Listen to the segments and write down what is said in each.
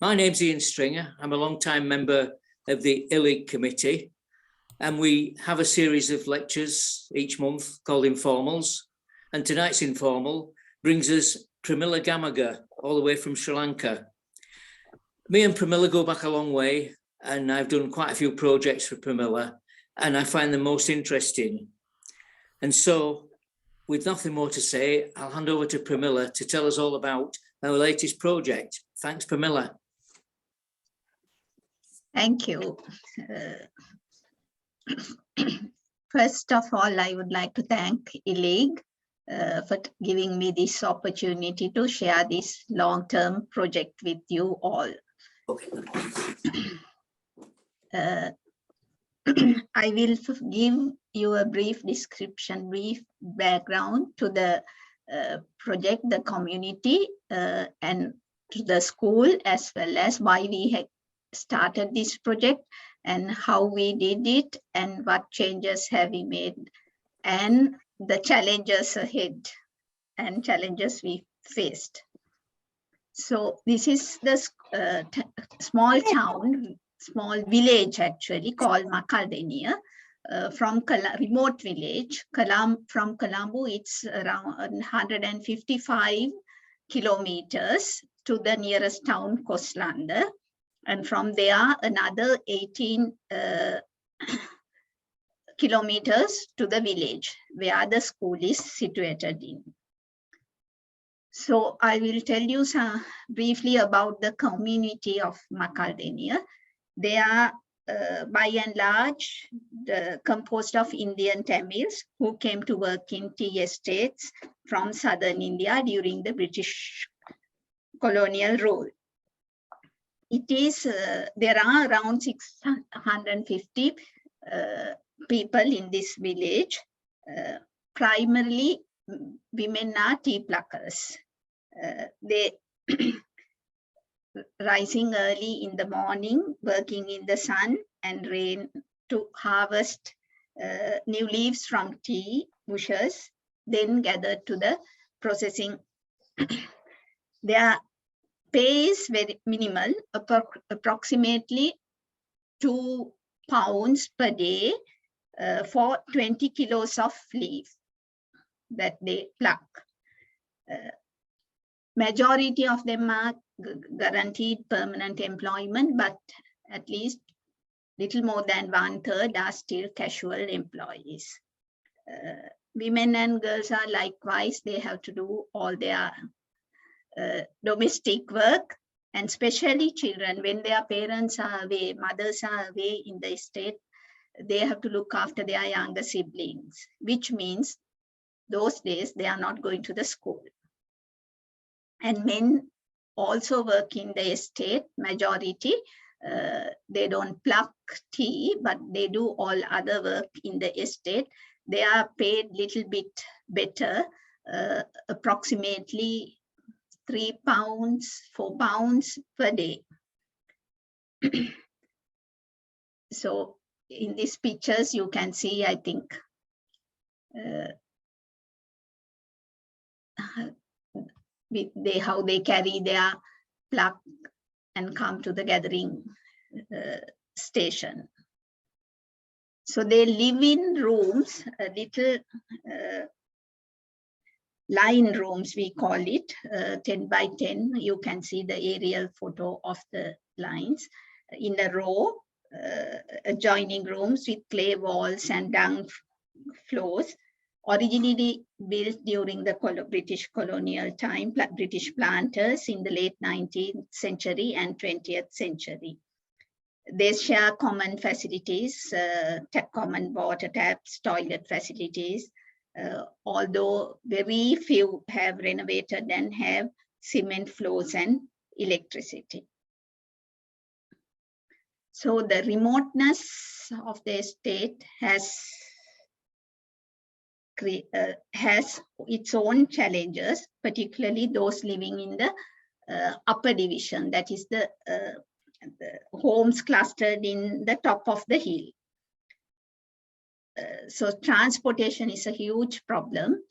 My name's Ian Stringer. I'm a long-time member of the ILIG committee, and we have a series of lectures each month called Informals. And tonight's Informal brings us Premila Gamage, all the way from Sri Lanka. Me and Premila go back a long way, and I've done quite a few projects for Premila, and I find them most interesting. And so, with nothing more to say, I'll hand over to Premila to tell us all about our latest project. Thanks, Premila. Thank you. First of all, I would like to thank ILIG for giving me this opportunity to share this long-term project with you all. I will give you a brief description, brief background to the project, the community, and to the school, as well as why we had started this project and how we did it and what changes have we made and the challenges ahead and challenges we faced. So this is the small town, small village actually called Makaldenia, from remote village. From Colombo, it's around 155 kilometers to the nearest town, Koslanda. And from there, another 18 kilometers to the village where the school is situated in. So I will tell you briefly about the community of Makaldenia. They are by and large composed of Indian Tamils who came to work in tea estates from southern India during the British colonial rule. It is, there are around 650 people in this village. Primarily, women are tea pluckers. They rising early in the morning, working in the sun and rain to harvest new leaves from tea bushes, then gathered to the processing. Their pay is very minimal, approximately £2 per day for 20 kilos of leaf that they pluck. Majority of them are guaranteed permanent employment, but at least little more than 1/3 are still casual employees. Women and girls are likewise, they have to do all their domestic work, and especially children, when their parents are away, mothers are away in the estate, they have to look after their younger siblings, which means those days they are not going to the school. And men also work in the estate, majority. They don't pluck tea, but they do all other work in the estate. They are paid little bit better, approximately £3, £4 per day. So in these pictures, you can see, I think, how they carry their pluck and come to the gathering station. So they live in rooms, little line rooms, we call it, 10 by 10. You can see the aerial photo of the lines in a row, adjoining rooms with clay walls and dung floors, originally built during the British colonial time, British planters in the late 19th century and 20th century. They share common facilities, common water taps, toilet facilities, although very few have renovated and have cement floors and electricity. So the remoteness of the estate has its own challenges, particularly those living in the upper division, that is the homes clustered in the top of the hill. So transportation is a huge problem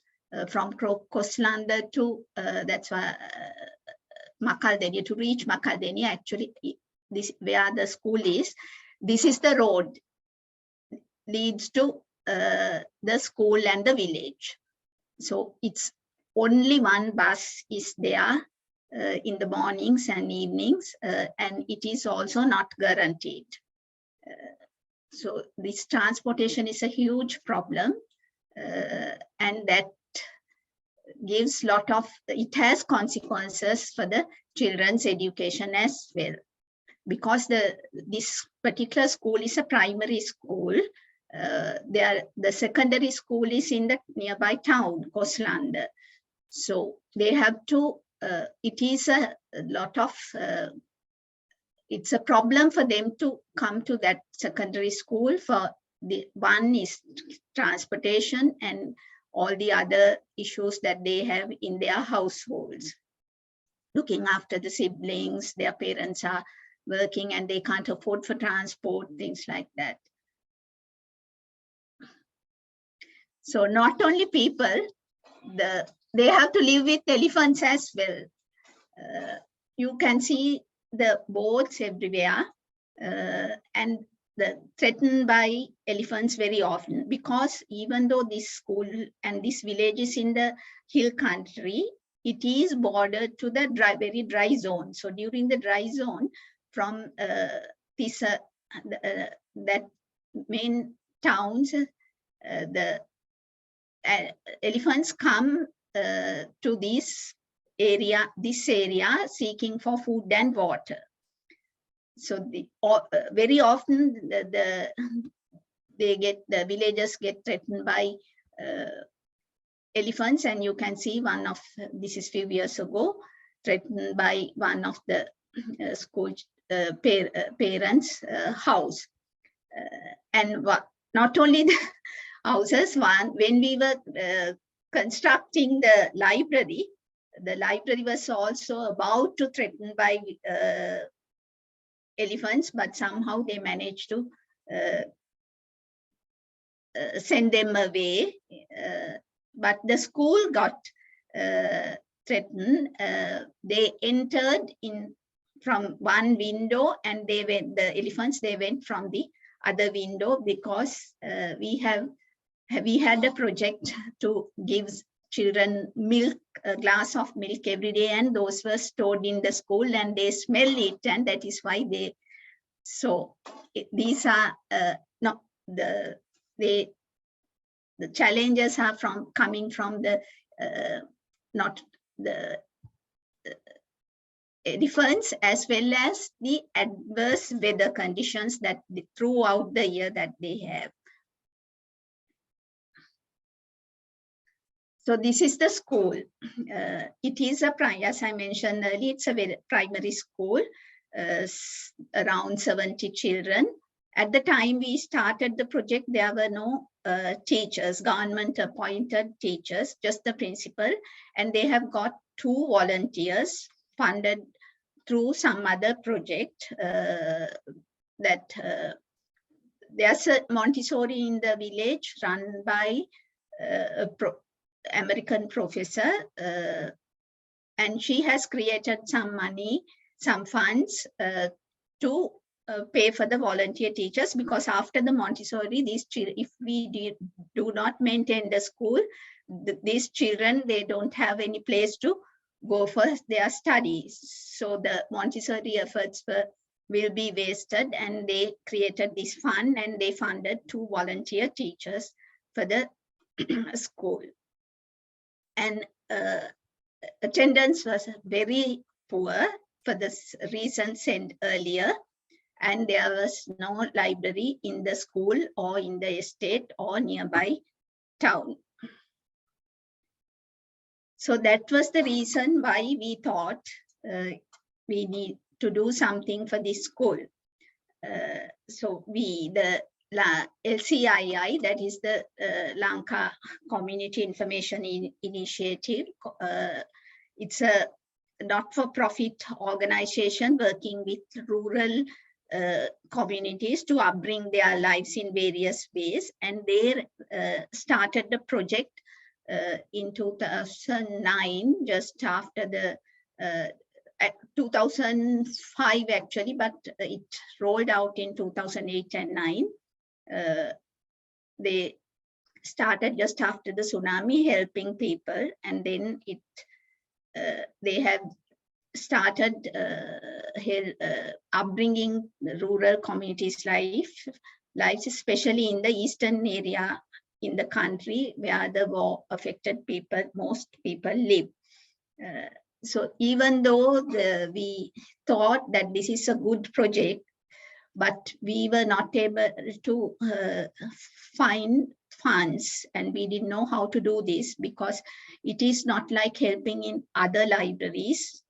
from Koslanda to, that's why Makaldeni. To reach Makaldeni, actually, this where the school is. This is the road leads to the school and the village. So it's only one bus is there in the mornings and evenings, and it is also not guaranteed. So this transportation is a huge problem, and that gives it has consequences for the children's education as well. Because this particular school is a primary school, the secondary school is in the nearby town, Koslanda. So they have to, it is a lot of, it's a problem for them to come to that secondary school. For the one is transportation and all the other issues that they have in their households. Looking after the siblings, their parents are working and they can't afford for transport, things like that. So not only people, they have to live with elephants as well. You can see the boats everywhere, and threatened by elephants very often, because even though this school and this village is in the hill country, it is bordered to the very dry zone. So during the dry zone, from that main towns, the elephants come to this area seeking for food and water. So very often the villagers get threatened by elephants, and you can see this is few years ago, threatened by one of the school parents' house. And not only the houses, when we were constructing the library was also about to threaten by elephants, but somehow they managed to send them away. But the school got threatened. They entered in from one window, and the elephants went from the other window, because we had a project to give children milk, a glass of milk every day, and those were stored in the school and they smell it, and that is why these are not the challenges are coming from the not the elephants, as well as the adverse weather conditions that throughout the year that they have. So this is the school. It is as I mentioned earlier, it's a primary school, around 70 children. At the time we started the project, there were no teachers, government appointed teachers, just the principal, and they have got 2 volunteers funded through some other project there's a Montessori in the village run by American professor, and she has created some funds to pay for the volunteer teachers, because after the Montessori, these children, if we do not maintain the school, these children, they don't have any place to go for their studies. So the Montessori efforts will be wasted, and they created this fund and they funded 2 volunteer teachers for the school. And attendance was very poor for the reasons said earlier, and there was no library in the school or in the estate or nearby town. So that was the reason why we thought we need to do something for this school. So the LCII, that is the Lanka Community Information Initiative, it's a not-for-profit organization working with rural communities to upbring their lives in various ways, and they started the project in 2009, just after the at 2005 actually, but it rolled out in 2008 and 9. They started just after the tsunami, helping people, and then they have started upbringing rural communities' lives, especially in the eastern area in the country where the war affected people, most people live. So even though we thought that this is a good project, but we were not able to find funds, and we didn't know how to do this because it is not like helping in other libraries,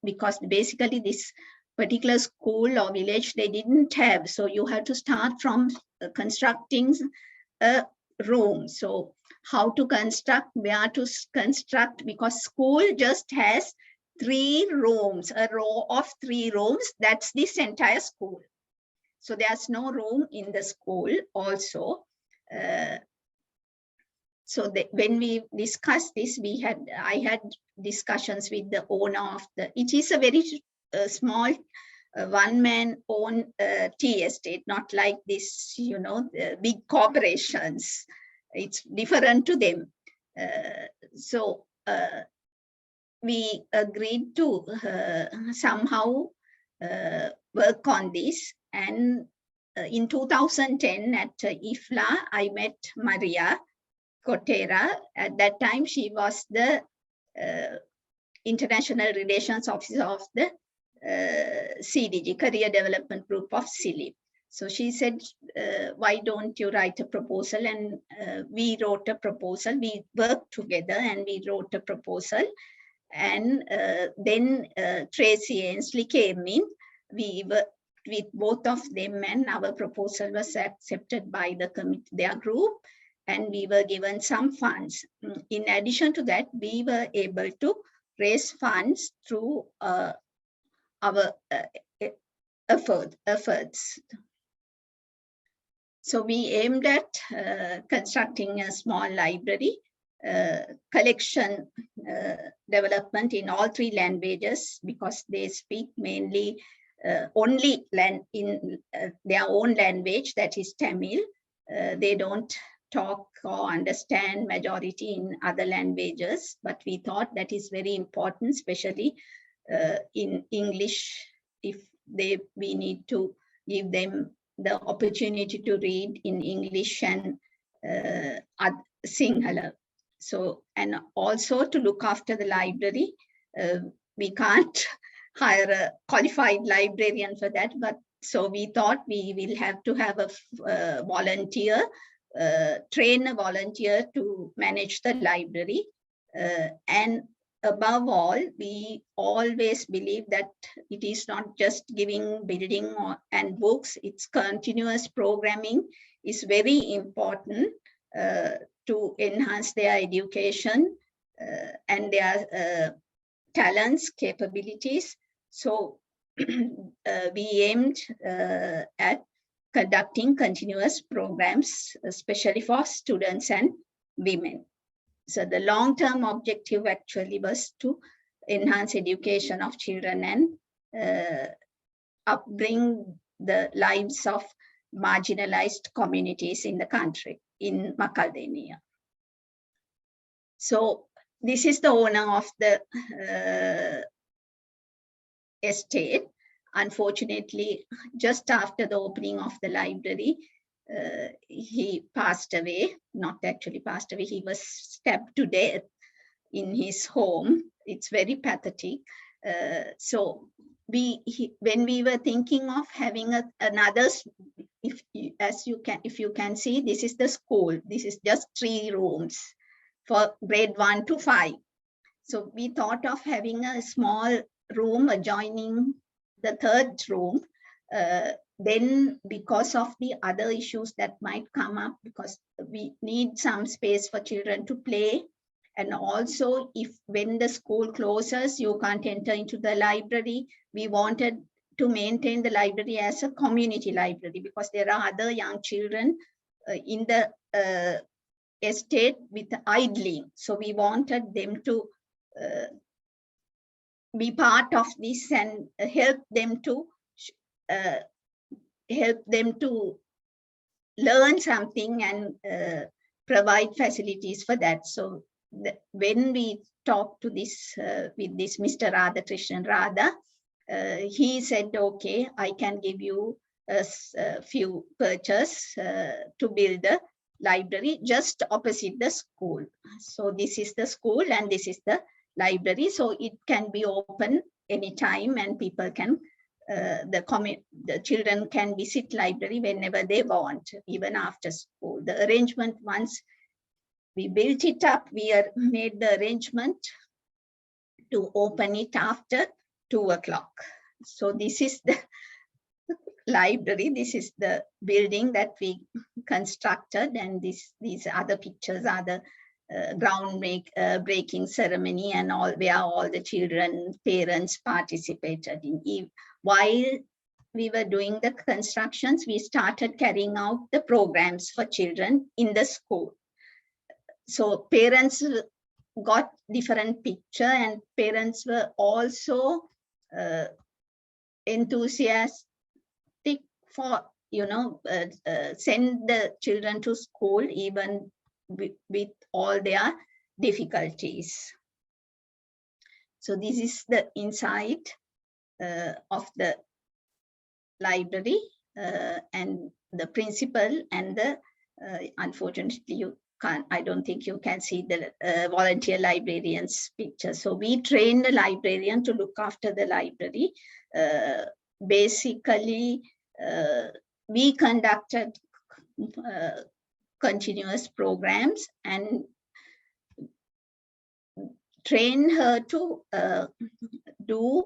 because basically this particular school or village they didn't have. So you have to start from constructing a room. So how to construct, where to construct, because school just has 3 rooms, a row of 3 rooms. That's this entire school. So there's no room in the school also. So when we discussed this, I had discussions with the owner of it is a very small one-man owned tea estate, not like this, the big corporations. It's different to them. So we agreed to somehow work on this. And in 2010 at IFLA, I met Maria Cotera. At that time, she was the International Relations Officer of the CDG, Career Development Group of CILIP. So she said, why don't you write a proposal? And we wrote a proposal. We worked together and we wrote a proposal. And then Tracy Ainsley came in. We were with both of them, and our proposal was accepted by their group, and we were given some funds. In addition to that, we were able to raise funds through our efforts. So we aimed at constructing a small library, collection development in all 3 languages, because they speak mainly only in their own language, that is Tamil. They don't talk or understand majority in other languages, but we thought that is very important, especially in English, if we need to give them the opportunity to read in English and Sinhala. So, and also to look after the library. We can't hire a qualified librarian for that, but so we thought we will have to have a volunteer, train a volunteer to manage the library. And above all, we always believe that it is not just giving building and books, it's continuous programming is very important to enhance their education and their talents, capabilities. So we aimed at conducting continuous programs, especially for students and women. So the long-term objective actually was to enhance education of children and upbring the lives of marginalized communities in the country, in Macadamia. So this is the owner of the estate. Unfortunately, just after the opening of the library, he passed away, not actually passed away, he was stabbed to death in his home. It's very pathetic. So when we were thinking of having another, if you can see, this is the school. This is just 3 rooms for grade 1 to 5. So we thought of having a small room adjoining the 3rd room. Then because of the other issues that might come up, because we need some space for children to play. And also, if when the school closes, you can't enter into the library. We wanted to maintain the library as a community library, because there are other young children in the estate with idling. So we wanted them to be part of this and help them to learn something and provide facilities for that. So when we talked to this with this Mr. Radhakrishnan Radha, he said, okay, I can give you a few purchase to build a library just opposite the school. So this is the school and this is the library. So it can be open anytime and people can, the children can visit library whenever they want, even after school. The arrangement, once we built it up, we made the arrangement to open it after 2 o'clock. So this is the library. This is the building that we constructed, and these other pictures are the breaking ceremony and all, where all the children, parents participated in. While we were doing the constructions, we started carrying out the programs for children in the school. So parents got different picture, and parents were also enthusiastic for, send the children to school even with all their difficulties. So this is the inside of the library, and the principal and the unfortunately you can't, I don't think you can see the volunteer librarian's picture. So we trained the librarian to look after the library. Basically, we conducted continuous programs and train her to do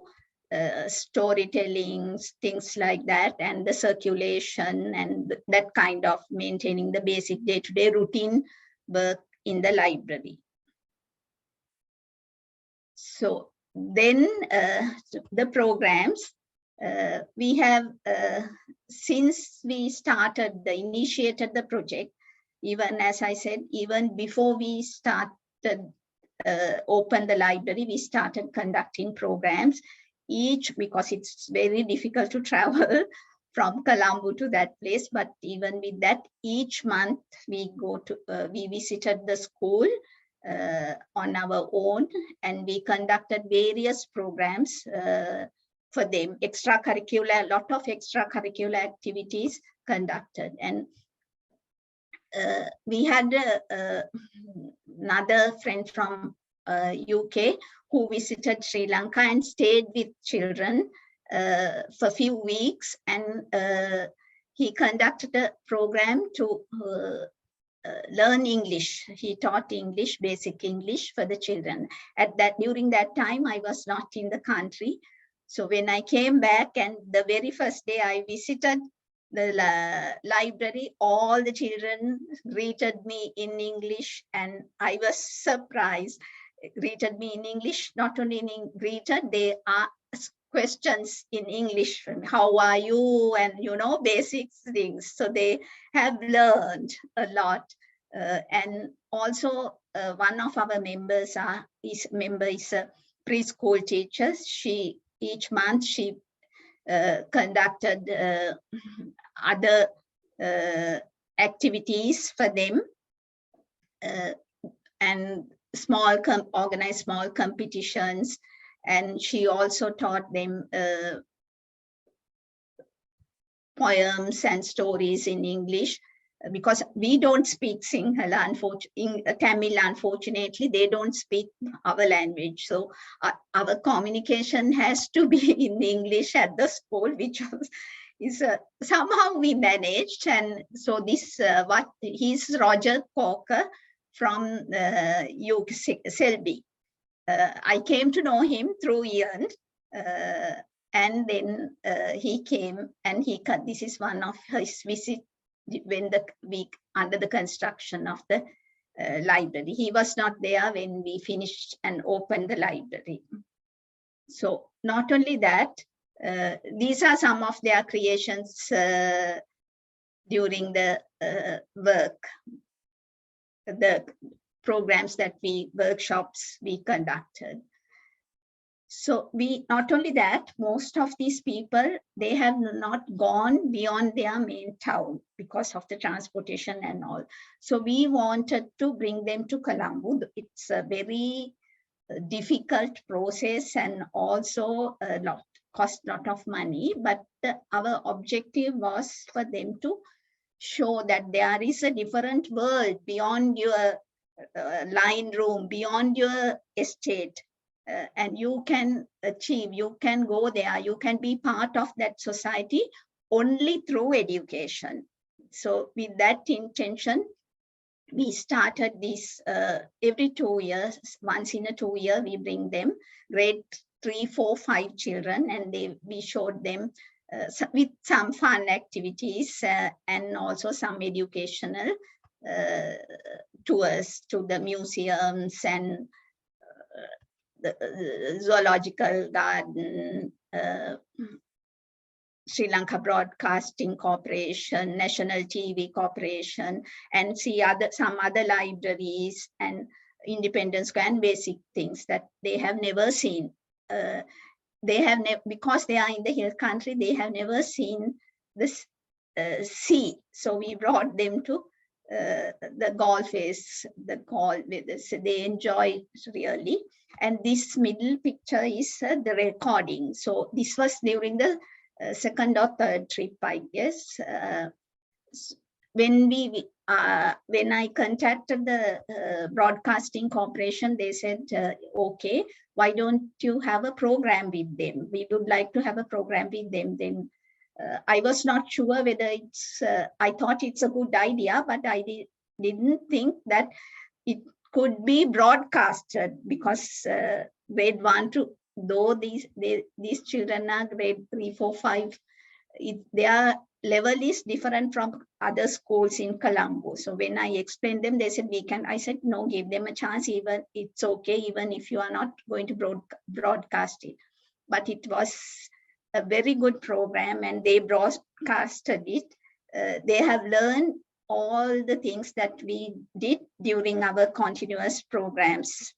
storytelling, things like that, and the circulation and that kind of maintaining the basic day-to-day routine work in the library. So then the programs, we have, since we initiated the project, even as I said, even before we started open the library, we started conducting programs because it's very difficult to travel from Colombo to that place. But even with that, each month we we visited the school on our own, and we conducted various programs for them, a lot of extracurricular activities conducted. And we had another friend from UK who visited Sri Lanka and stayed with children for a few weeks, and he conducted a program to learn English. He taught English, basic English for the children. During that time, I was not in the country. So when I came back, and the very first day I visited the library, all the children greeted me in English, and I was surprised. Greeted me in English, not only greeted, they asked questions in English. How are you? And basic things. So they have learned a lot. And also one of our members is a preschool teacher. Each month she conducted other activities for them, and organized small competitions, and she also taught them poems and stories in English, because we don't speak Sinhala, Tamil, unfortunately, they don't speak our language. So our communication has to be in English at the school, which is somehow we managed. And so this, he's Roger Corker from CILIP. I came to know him through Ian, and then he came, and this is one of his visits when the week under the construction of the library. He was not there when we finished and opened the library. So not only that, these are some of their creations during the work, the programs workshops we conducted. So we, not only that, most of these people, they have not gone beyond their main town because of the transportation and all. So we wanted to bring them to Colombo. It's a very difficult process and also cost a lot of money, but our objective was for them to show that there is a different world beyond your line room, beyond your estate, and you can achieve, you can go there, you can be part of that society only through education. So with that intention, we started this every 2 years, once in a 2 year, we bring them grade 3, 4, 5 children, and we showed them with some fun activities and also some educational tours to the museums and the zoological garden, Sri Lanka Broadcasting Corporation, National TV Corporation, and see some other libraries and Independence Square and basic things that they have never seen. They have because they are in the hill country, they have never seen this sea. So we brought them to the golf is the call with this. They enjoy really. And this middle picture is the recording. So this was during the second or third trip, I guess. When I contacted the Broadcasting Corporation, they said, okay, why don't you have a program with them? We would like to have a program with them. Then I was not sure whether it's, I thought it's a good idea, but I didn't think that it could be broadcasted, because grade 1 to, though these children are grade 3, 4, 5, their level is different from other schools in Colombo. So when I explained them, they said, I said, no, give them a chance, even it's okay, even if you are not going to broadcast it. But it was a very good program, and they broadcasted it. They have learned all the things that we did during our continuous programs.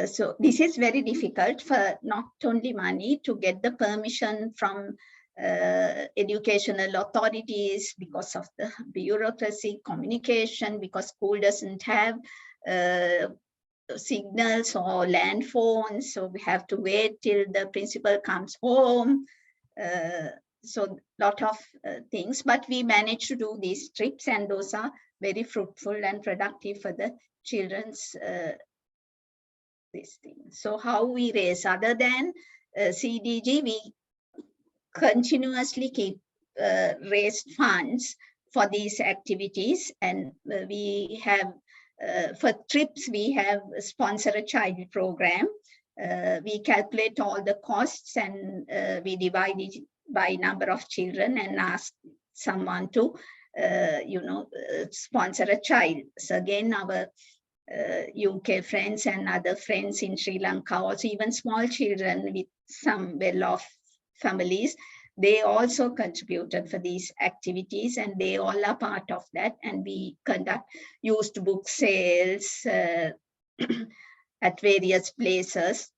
So this is very difficult for not only money, to get the permission from educational authorities because of the bureaucracy, communication, because school doesn't have signals or land phones, so we have to wait till the principal comes home. So lot of things, but we managed to do these trips, and those are very fruitful and productive for the children's this thing. So how we raise, other than CDG, we continuously keep raised funds for these activities, and we have for trips, we have sponsor a child program. We calculate all the costs, and we divide it by number of children and ask someone to, sponsor a child. So again, our UK friends and other friends in Sri Lanka, also even small children with some well-off families, they also contributed for these activities, and they all are part of that. And we conduct used book sales at various places.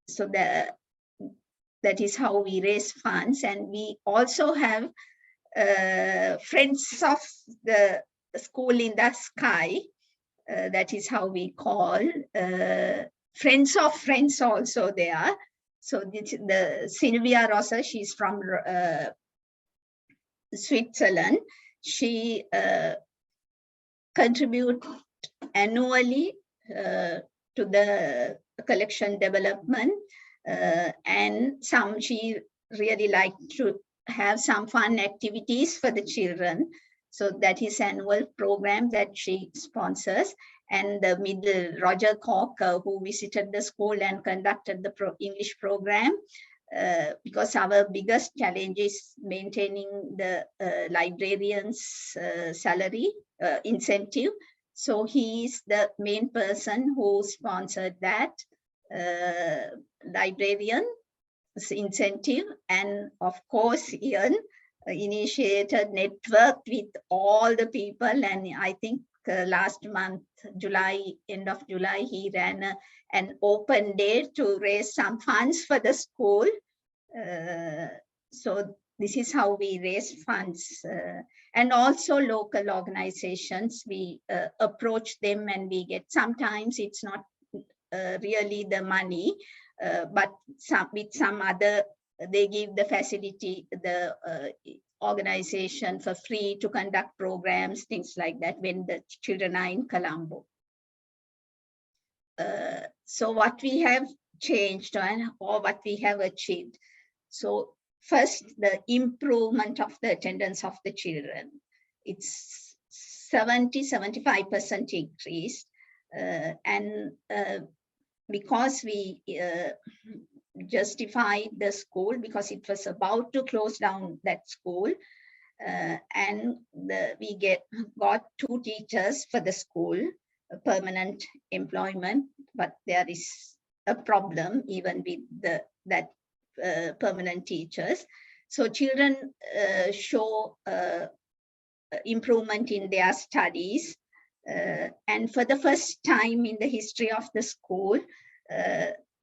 So that is how we raise funds. And we also have Friends of the School in the Sky. That is how we call Friends of Friends also there. So the Sylvia Rosa, she's from Switzerland. She contributes annually to the collection development, and she really like to have some fun activities for the children. So that is annual program that she sponsors. And the middle, Roger Corker, who visited the school and conducted the English program, because our biggest challenge is maintaining the librarian's salary incentive. So he is the main person who sponsored that librarian incentive. And of course, Ian initiated, networked with all the people, and I think last month, end of July, he ran an open day to raise some funds for the school. So this is how we raise funds. And also local organizations, we approach them and we get, sometimes it's not really the money, but with some other, they give the facility, the organization for free to conduct programs, things like that, when the children are in Colombo. So what we have changed or what we have achieved. So first, the improvement of the attendance of the children. It's 70–75% increased. And because we justified the school, because it was about to close down that school, and we got 2 teachers for the school, permanent employment, but there is a problem even with that permanent teachers. So children show improvement in their studies. And for the first time in the history of the school,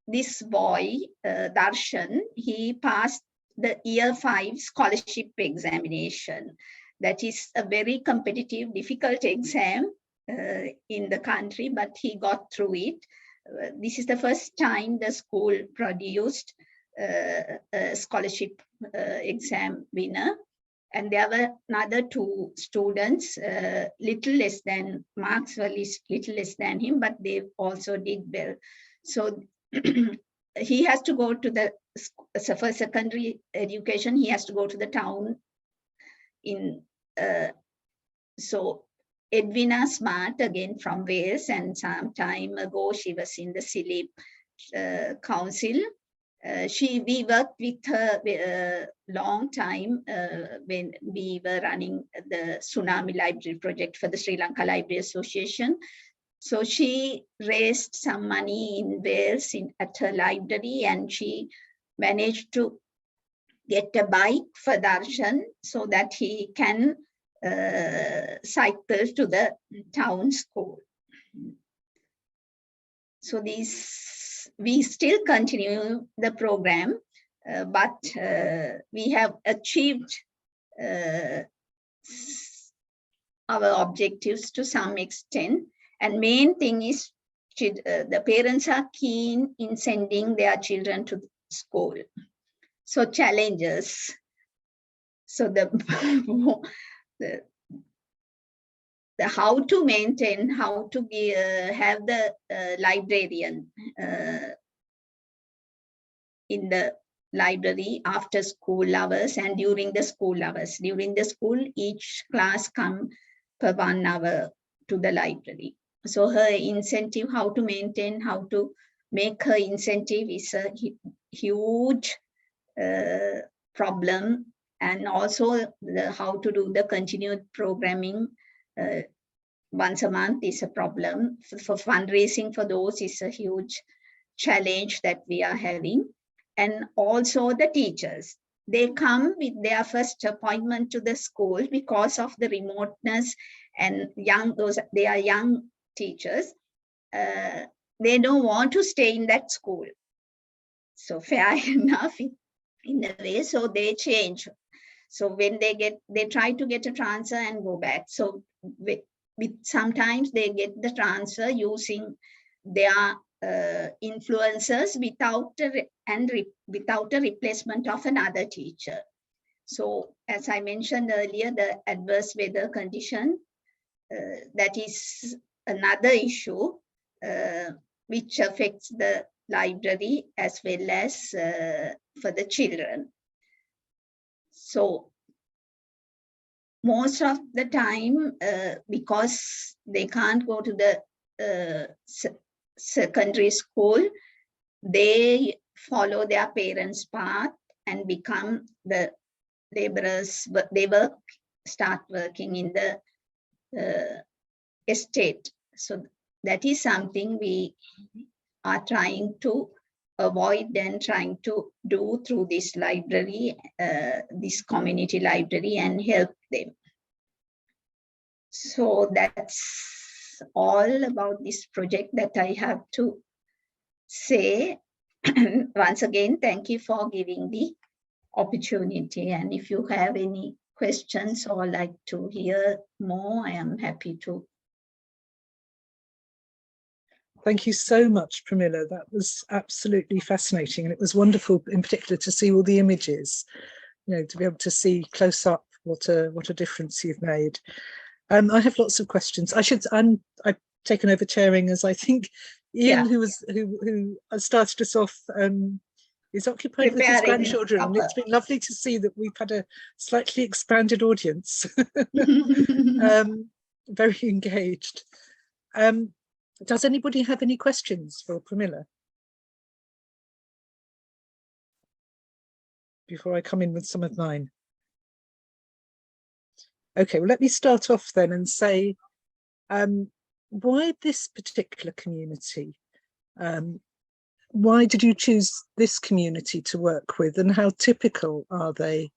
this boy, Darshan, he passed the Year 5 scholarship examination. That is a very competitive, difficult exam in the country, but he got through it. This is the first time the school produced a scholarship exam winner. And there were another 2 students, little less than, marks were little less than him, but they also did well. So he has to go to the, for secondary education, he has to go to the town in, so Edwina Smart, again from Wales, and some time ago she was in the CILIP council. We worked with her a long time when we were running the Tsunami Library project for the Sri Lanka Library Association. So she raised some money in Wales at her library, and she managed to get a bike for Darshan so that he can cycle to the town school. So we still continue the program, but we have achieved our objectives to some extent. And main thing is the parents are keen in sending their children to school. So challenges. So the how to maintain, how to be, have the librarian in the library after school hours and during the school hours. During the school, each class come per 1 hour to the library. So her incentive, how to maintain, how to make her incentive is a huge problem. And also how to do the continued programming once a month is a problem. For fundraising for those is a huge challenge that we are having. And also the teachers, they come with their first appointment to the school because of the remoteness and they are young teachers. They don't want to stay in that school. So fair enough in a way, so they change. So when they try to get a transfer and go back. So sometimes they get the transfer using their influencers without a replacement of another teacher. So as I mentioned earlier, the adverse weather condition, that is another issue which affects the library as well as for the children. So most of the time, because they can't go to the secondary school, they follow their parents' path and become the laborers. They start working in the estate. So that is something we are trying to avoid and trying to do through this library, this community library, and help them. So that's all about this project that I have to say. Once again, thank you for giving the opportunity. And if you have any questions or like to hear more, I am happy to. Thank you so much, Premila. That was absolutely fascinating. And it was wonderful in particular to see all the images, you know, to be able to see close up what a difference you've made. I have lots of questions. I've taken over chairing, as I think Ian, who started us off, is occupied with his grandchildren. And it's been lovely to see that we've had a slightly expanded audience, very engaged. Does anybody have any questions for Premila before I come in with some of mine? Okay, well, let me start off then and say, why this particular community? Why did you choose this community to work with, and how typical are they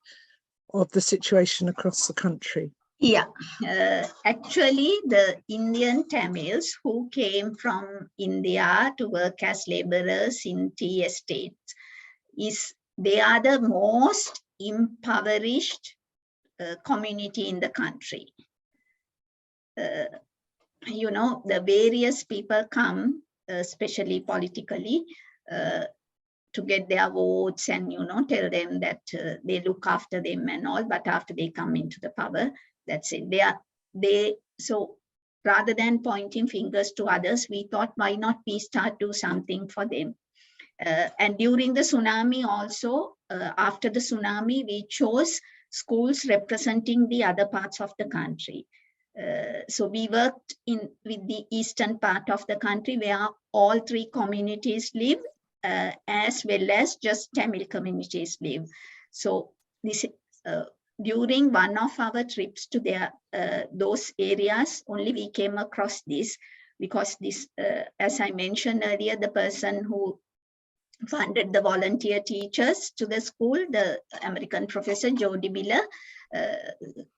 of the situation across the country? Yeah, actually the Indian Tamils who came from India to work as laborers in tea estates, they are the most impoverished community in the country. You know, the various people come, especially politically, to get their votes and, you know, tell them that they look after them and all, but after they come into the power, that's it. So rather than pointing fingers to others, we thought, why not we start do something for them? And during the tsunami also, after the tsunami, we chose schools representing the other parts of the country. So we worked with the eastern part of the country where all three communities live, as well as just Tamil communities live. So this during one of our trips to those areas, only we came across this, because this, as I mentioned earlier, the person who funded the volunteer teachers to the school, the American professor Jody Miller,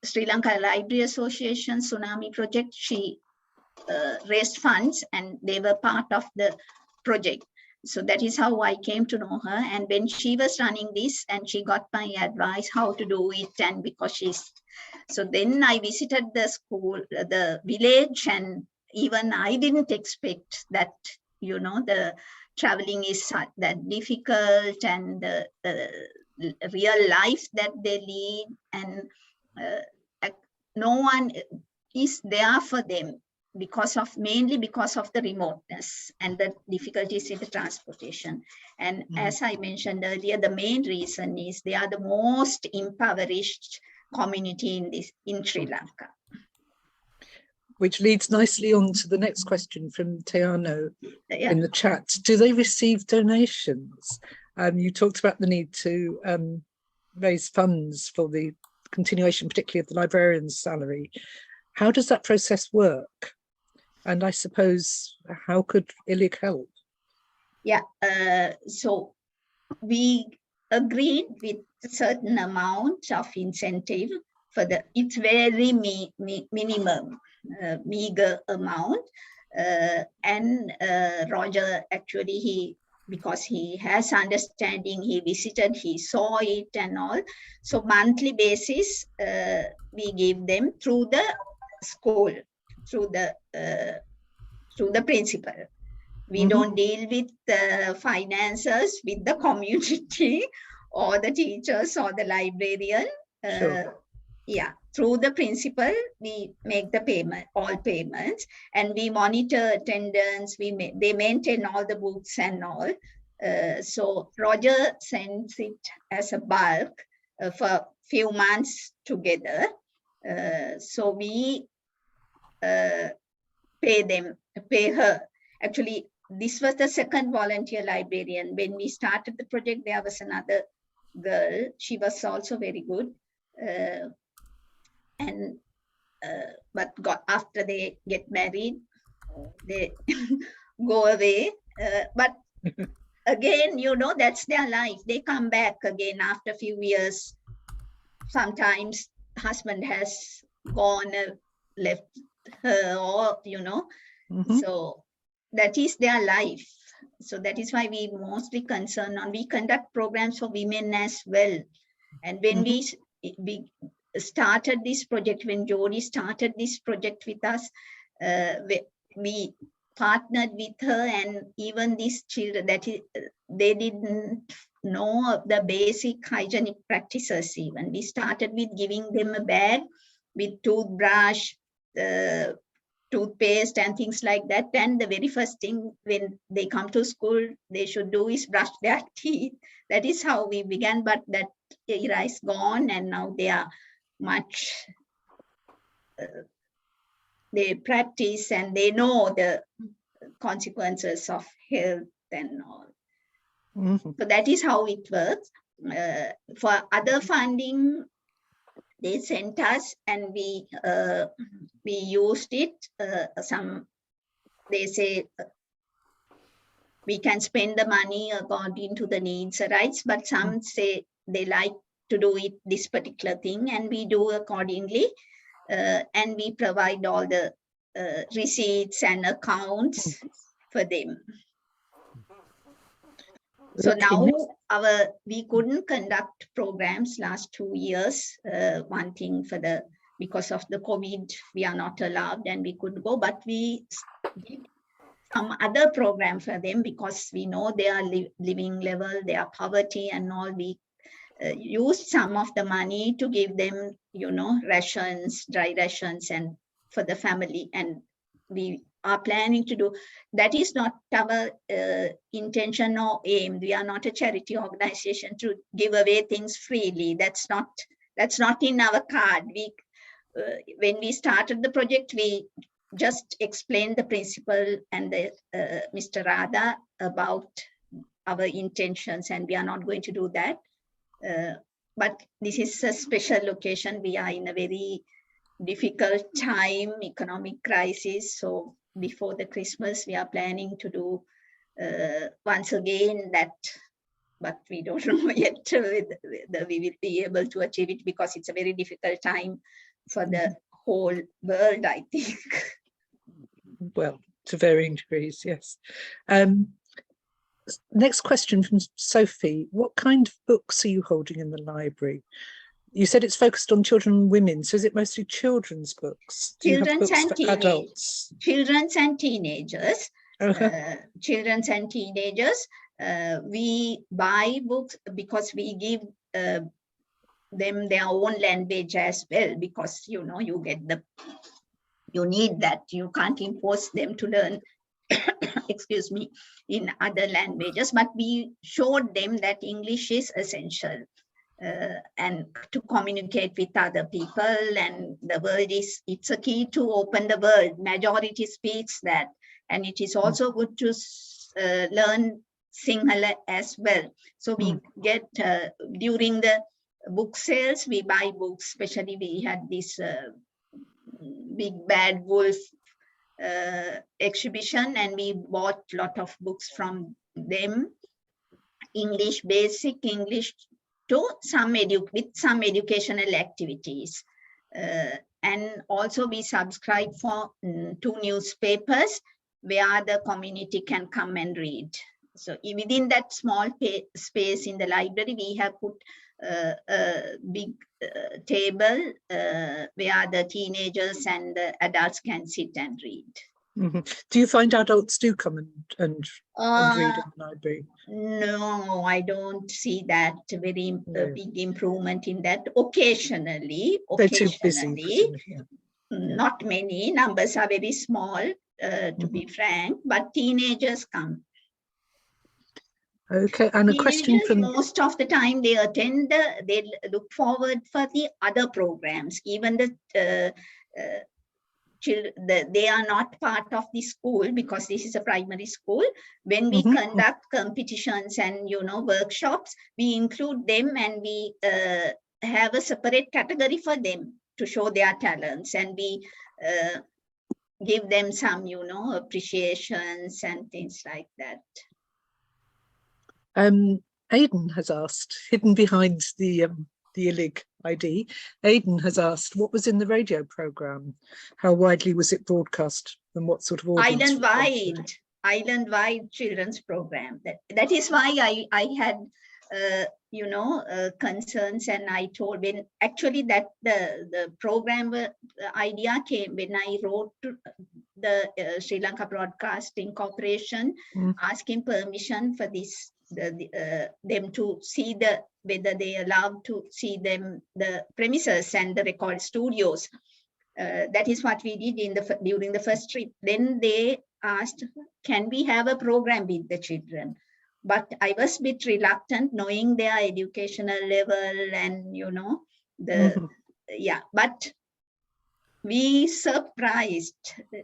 Sri Lanka Library Association Tsunami Project, she raised funds and they were part of the project. So that is how I came to know her. And when she was running this and she got my advice how to do it, and because so then I visited the school, the village, and even I didn't expect that, you know, the traveling is that difficult, and the real life that they lead, and no one is there for them mainly because of the remoteness and the difficulties in the transportation. And as I mentioned earlier, the main reason is they are the most impoverished community in Sri Lanka. Which leads nicely on to the next question from Teano in the chat. Do they receive donations? You talked about the need to raise funds for the continuation, particularly of the librarian's salary. How does that process work? And I suppose, how could ILIG help? Yeah, so we agreed with a certain amount of incentive for it's very minimum, meager amount. And Roger, actually, because he has understanding, he visited, he saw it and all. So monthly basis, we give them through the school, through the principal. We don't deal with the finances with the community or the teachers or the librarian. Sure. Yeah, through the principal, we make the payment, all payments, and we monitor attendance. They maintain all the books and all. So Roger sends it as a bulk for a few months together. So we pay her. Actually, this was the second volunteer librarian. When we started the project, there was another girl. She was also very good. But after they get married, they go away. But again, you know, that's their life. They come back again after a few years. Sometimes husband has gone left her, or, you know, so that is their life. So that is why we mostly concern on, we conduct programs for women as well. And when we started this project, when Jodie started this project with us, we partnered with her, and even these children, that is, they didn't know the basic hygienic practices even. We started with giving them a bag with toothbrush, toothpaste and things like that. And the very first thing when they come to school, they should do is brush their teeth. That is how we began, but that era is gone, and now they are much, they practice and they know the consequences of health and all. So that is how it works. For other funding, they sent us and we used it. Some, they say we can spend the money according to the needs arise, but some say they like to do it this particular thing, and we do accordingly. And we provide all the receipts and accounts for them. So now we couldn't conduct programs last 2 years. One thing for the, because of the COVID, we are not allowed and we couldn't go, but we did some other program for them because we know their living level, their poverty and all. We used some of the money to give them, you know, rations, dry rations, and for the family. And we are planning to do, that is not our intention or aim. We are not a charity organization to give away things freely. That's not in our card. We when we started the project, we just explained the principle and the Mr. Radha about our intentions, and we are not going to do that. But this is a special occasion. We are in a very difficult time, economic crisis. So before the Christmas, we are planning to do once again that, but we don't know yet whether we will be able to achieve it, because it's a very difficult time for the whole world, I think. Well, to varying degrees, yes. Next question from Sophie. What kind of books are you holding in the library? You said it's focused on children and women, so is it mostly children's books? Do Children's you have books and for adults? Children's and teenagers. Children's and teenagers. We buy books because we give them their own language as well, because, you know, you get the, you need that. You can't impose them to learn excuse me, in other languages, but we showed them that English is essential and to communicate with other people, and the world is, it's a key to open the world. Majority speaks that, and it is also good to learn Sinhala as well. So we get, during the book sales, we buy books, especially we had this Big Bad Wolf exhibition, and we bought a lot of books from them, English, basic English, to some with some educational activities. And also we subscribe for 2 newspapers where the community can come and read. So within that small space in the library, we have put a big table where the teenagers and the adults can sit and read. Do you find adults do come and read in the library? No, I don't see that very big improvement in that. Occasionally, they're too busy, not many. Numbers are very small, to be frank, but teenagers come. Okay, and a question from... Most of the time they attend, they look forward for the other programs. Even the they are not part of the school, because this is a primary school. When we conduct competitions and, you know, workshops, we include them, and we have a separate category for them to show their talents, and we give them some, you know, appreciations and things like that. Aidan has asked, hidden behind the ILIG ID. Aidan has asked, what was in the radio programme? How widely was it broadcast and what sort of audience? Island-wide children's program. That is why I had concerns, and I told when actually that the program idea came when I wrote to the Sri Lanka Broadcasting Corporation asking permission for this them to see whether they allowed to see the premises and the record studios. That is what we did during the first trip. Then they asked, can we have a program with the children? But I was a bit reluctant, knowing their educational level and but we surprised.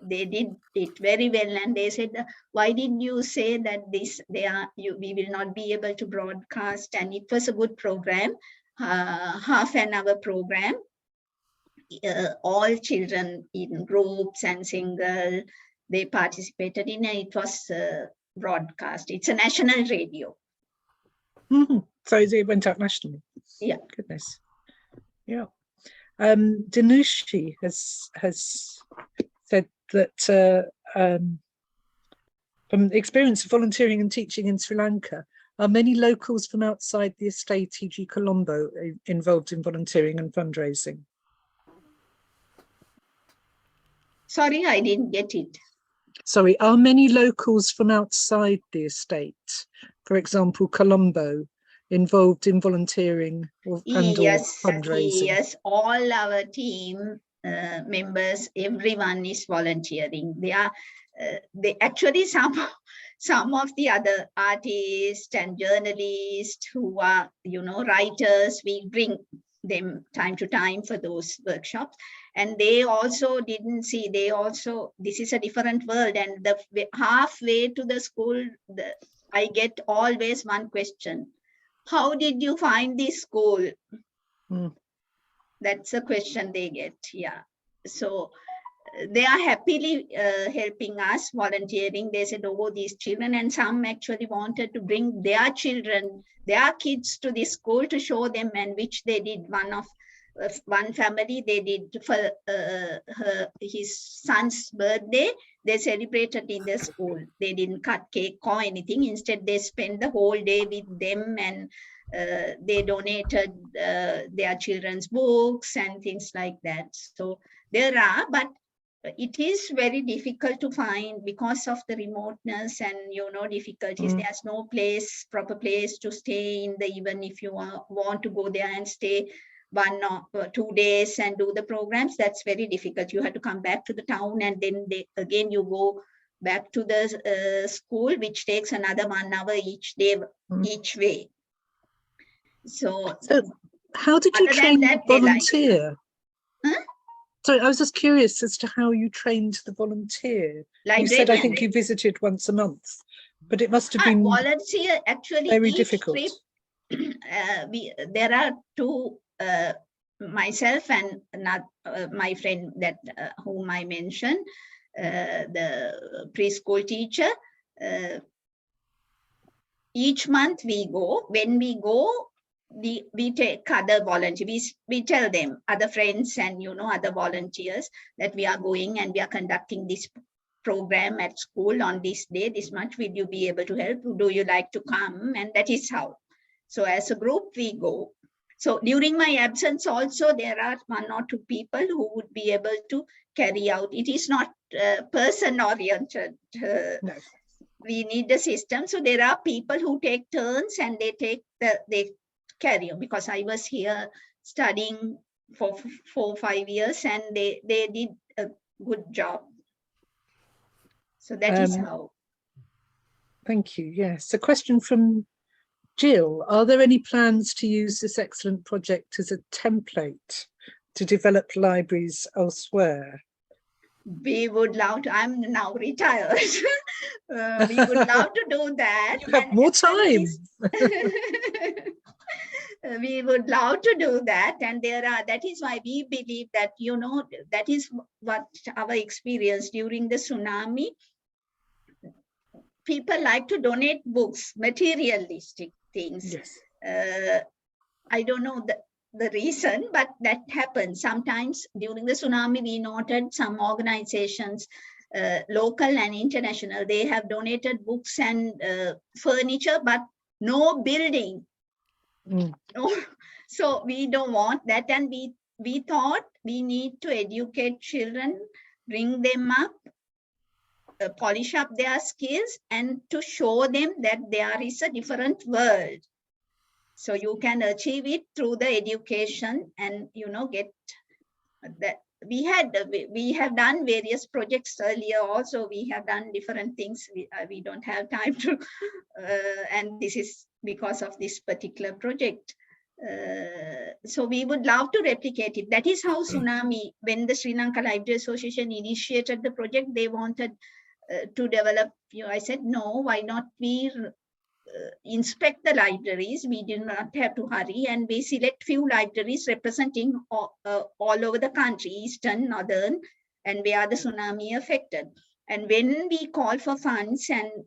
They did it very well, and they said, why did you say that we will not be able to broadcast? And it was a good program, half an hour program. All children in groups and single, they participated in it. It was broadcast. It's a national radio. So it went out nationally. Yeah. Goodness. Yeah. Danushi has said that from the experience of volunteering and teaching in Sri Lanka, are many locals from outside the estate, e.g. Colombo, involved in volunteering and fundraising? Sorry, I didn't get it. Sorry, are many locals from outside the estate, for example, Colombo, involved in volunteering or fundraising? Yes, all our team members, everyone is volunteering. They actually some of the other artists and journalists who are writers, we bring them time to time for those workshops, and they also didn't see. This is a different world, and the halfway to the school, I get always one question: how did you find this school? That's a question they get. Yeah, so they are happily helping us, volunteering. They said, oh, these children, and some actually wanted to bring their children, their kids to this school to show them, and which they did. One family, they did for his son's birthday. They celebrated in the school. They didn't cut cake or anything. Instead, they spent the whole day with them, and they donated their children's books and things like that. So there are, but it is very difficult to find because of the remoteness and difficulties. There's no proper place to stay in even if you want to go there and stay 1 or 2 days and do the programs. That's very difficult. You have to come back to the town, and then again you go back to the school, which takes another 1 hour each day, each way. So how did you train the volunteer? Sorry, I was just curious as to how you trained the volunteer. You said, I think you visited once a month, but it must have been volunteer actually very difficult. Trip, there are two, myself and my friend whom I mentioned, the preschool teacher. Each month we go. When we go, we take other volunteers. We tell them, other friends and other volunteers, that we are going and we are conducting this program at school on this day, this much. Will you be able to help? Do you like to come? And that is how. So as a group we go. So during my absence also, there are 1 or 2 people who would be able to carry out. It is not person oriented. No. We need a system. So there are people who take turns, and they carry on, because I was here studying for 4 or 5 years, and they did a good job. So that is how. Thank you. Yes, a question from Jill. Are there any plans to use this excellent project as a template to develop libraries elsewhere? We would love to. I'm now retired. We would love to do that. You have more time. We would love to do that, and that is why we believe that that is what our experience during the tsunami. People like to donate books, materialistic things. Yes. I don't know, the reason, but that happens. Sometimes during the tsunami, we noted some organizations, local and international, they have donated books and furniture, but no building. No. So we don't want that. And we thought we need to educate children, bring them up, polish up their skills, and to show them that there is a different world. So you can achieve it through the education and, get that. We have done various projects earlier also. We have done different things. We don't have time to, and this is because of this particular project. So we would love to replicate it. That is how Tsunami, when the Sri Lanka Library Association initiated the project, they wanted to develop, I said, no, why not we inspect the libraries? We did not have to hurry, and we select few libraries representing all over the country, eastern, northern, and where the tsunami affected. And when we call for funds and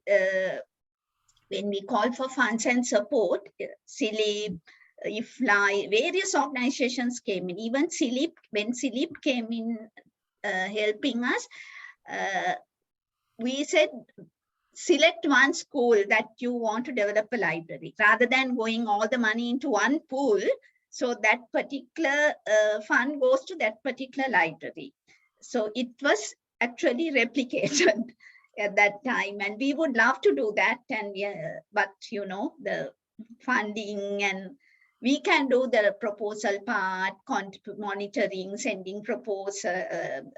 support, CILIP, IFLI, various organizations came in. Even CILIP, when CILIP came in helping us, we said, select one school that you want to develop a library, rather than going all the money into one pool. So that particular fund goes to that particular library. So it was actually replicated at that time, and we would love to do that. And but the funding, and we can do the proposal part, monitoring, sending proposal,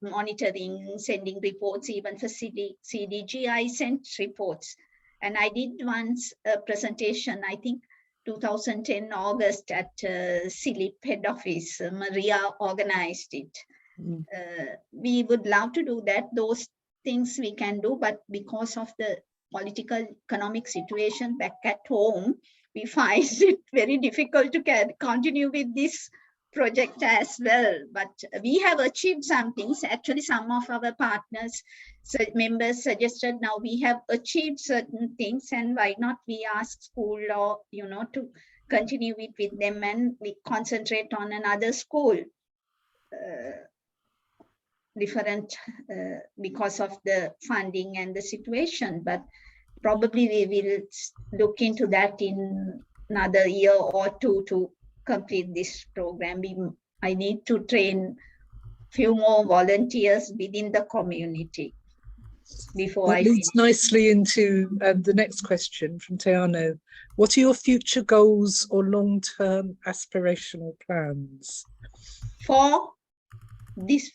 monitoring, sending reports. Even for CDG, I sent reports. And I did once a presentation, I think 2010 August at CILIP head office. Maria organized it. We would love to do that. Those things we can do, but because of the political economic situation back at home, we find it very difficult to continue with this project as well. But we have achieved some things. Actually, some of our partners, members suggested, now we have achieved certain things, and why not we ask school or, to continue it with them, and we concentrate on another school. Different because of the funding and the situation, but probably we will look into that in another year or two to complete this program. I need to train few more volunteers within the community before that leads nicely into the next question from Teano. What are your future goals or long-term aspirational plans for this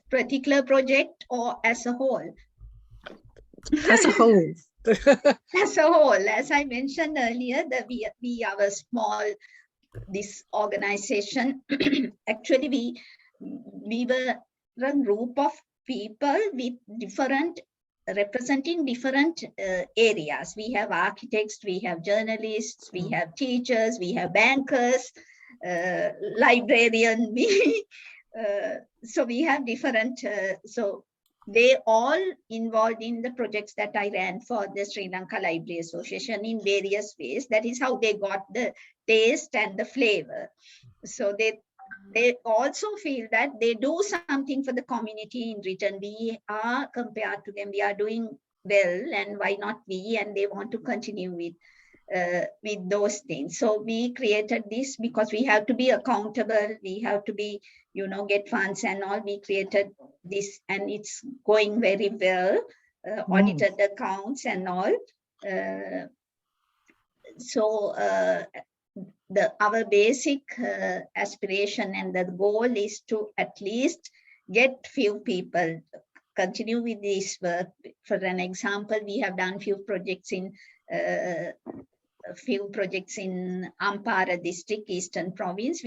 particular project, or as a whole? As a whole. As a whole, as I mentioned earlier, that we are a small, this organization. Actually, we were a group of people with representing different areas. We have architects, we have journalists, we have teachers, we have bankers, librarian, so we have different, so they all involved in the projects that I ran for the Sri Lanka Library Association in various ways. That is how they got the taste and the flavor. So they also feel that they do something for the community in return. We are, compared to them, we are doing well, and why not we? And they want to continue with those things. So we created this because we have to be accountable. We have to be, get funds and all. We created this, and it's going very well. Audited accounts and all. So our basic aspiration and the goal is to at least get few people continue with this work. For an example, we have done few projects in Ampara district, Eastern Province.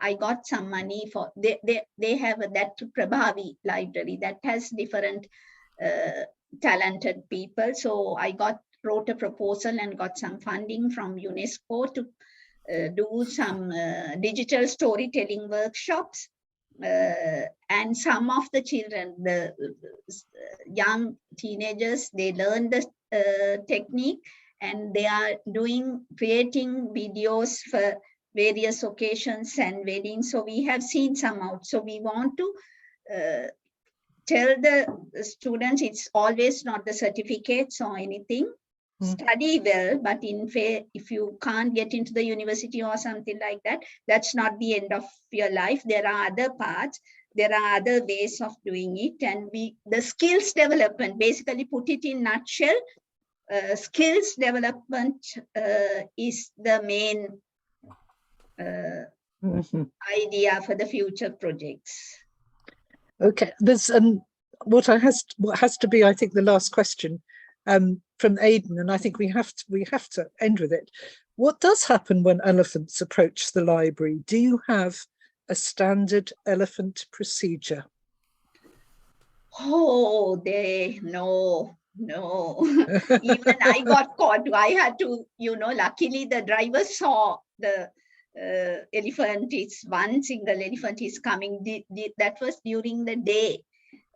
I got some money for, they have that Prabhavi library that has different talented people. So I wrote a proposal and got some funding from UNESCO to do some digital storytelling workshops. And some of the children, the young teenagers, they learn the technique, and they are creating videos for various occasions and weddings. So we have seen some out. So we want to tell the students it's always not the certificates or anything. Study well, but if you can't get into the university or something like that, that's not the end of your life. There are other paths, there are other ways of doing it, and the skills development, basically put it in nutshell, skills development is the main idea for the future projects. Okay, there's what has to be, I think, the last question from Aidan, and I think we have to end with it. What does happen when elephants approach the library? Do you have a standard elephant procedure? Oh, no. Even I got caught. I had to, luckily the driver saw the elephant. It's one single elephant is coming. That was during the day.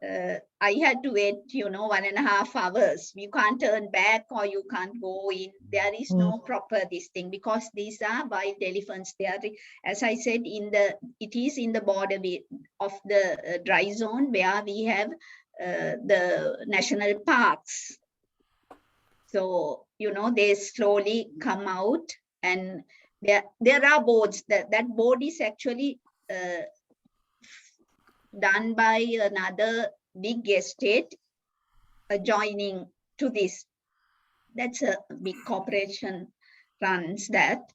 I had to wait, 1.5 hours. You can't turn back or you can't go in. There is no proper this thing, because these are wild elephants. They are, as I said, it is in the border of the dry zone where we have the national parks. So, they slowly come out, and there are boards. That board is actually done by another big estate adjoining to this. That's a big corporation runs that.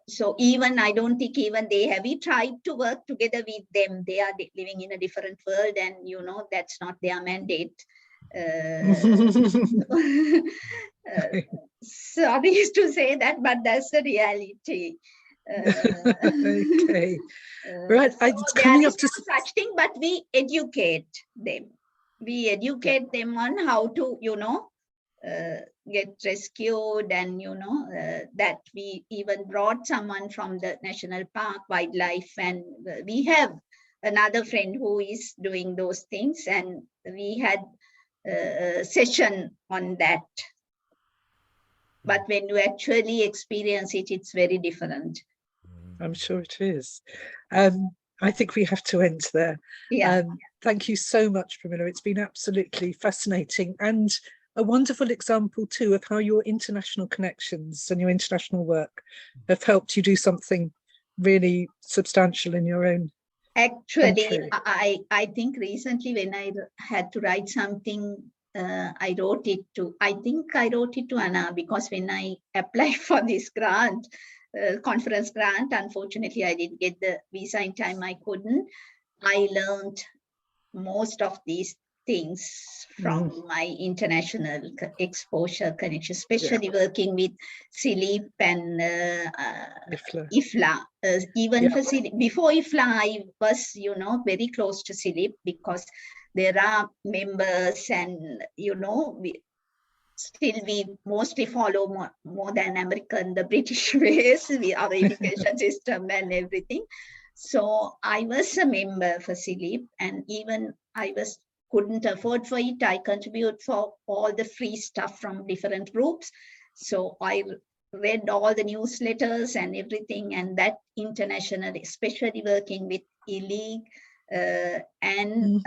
So even I don't think even we tried to work together with them. They are living in a different world, and that's not their mandate. Sorry to say that, but that's the reality. Okay, right. It's coming up to such thing, but we educate them. We educate them on how to, get rescued, and that we even brought someone from the national park wildlife, and we have another friend who is doing those things, and we had a session on that. But when you actually experience it, it's very different. I'm sure it is. I think we have to end there. Yeah. Thank you so much, Premila. It's been absolutely fascinating, and a wonderful example too of how your international connections and your international work have helped you do something really substantial in your own country. I think recently when I had to write something, I wrote it to Anna, because when I applied for this grant, conference grant, unfortunately I didn't get the visa in time. I couldn't. I learned most of these things from my international exposure connection, especially working with CILIP and IFLA. Even for CILIP, before IFLA, I was, very close to CILIP, because there are members, and we mostly follow more than the British ways, our education system and everything. So I was a member for CILIP, and even couldn't afford for it. I contribute for all the free stuff from different groups. So I read all the newsletters and everything, and that international, especially working with ILIG and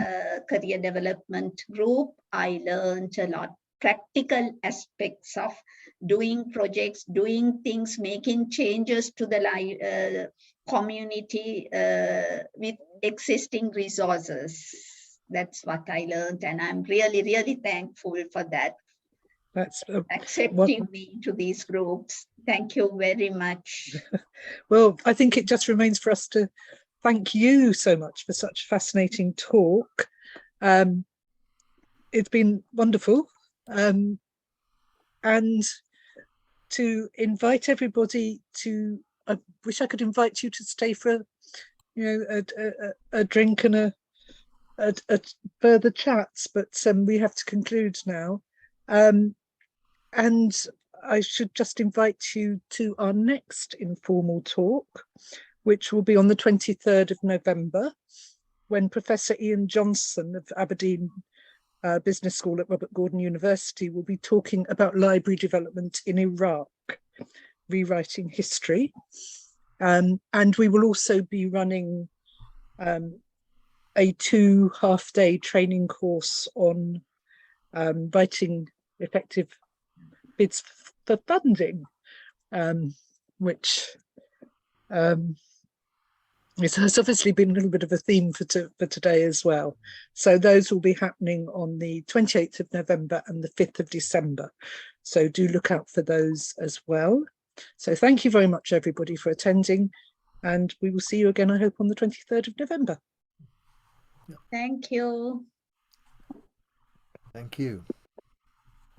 career development group, I learned a lot. Practical aspects of doing projects, doing things, making changes to the community with existing resources. That's what I learned, and I'm really, really thankful for that. That's accepting me to these groups. Thank you very much. Well, I think it just remains for us to thank you so much for such a fascinating talk. It's been wonderful. And to invite everybody to, I wish I could invite you to stay for a drink and a further chats, but we have to conclude now. And I should just invite you to our next informal talk, which will be on the 23rd of November, when Professor Ian Johnson of Aberdeen Business School at Robert Gordon University will be talking about library development in Iraq, rewriting history. And we will also be running a 2 half-day training course on writing effective bids for funding, which has obviously been a little bit of a theme for today as well. So those will be happening on the 28th of November and the 5th of December. So do look out for those as well. So thank you very much, everybody, for attending. And we will see you again, I hope, on the 23rd of November. Thank you. Thank you.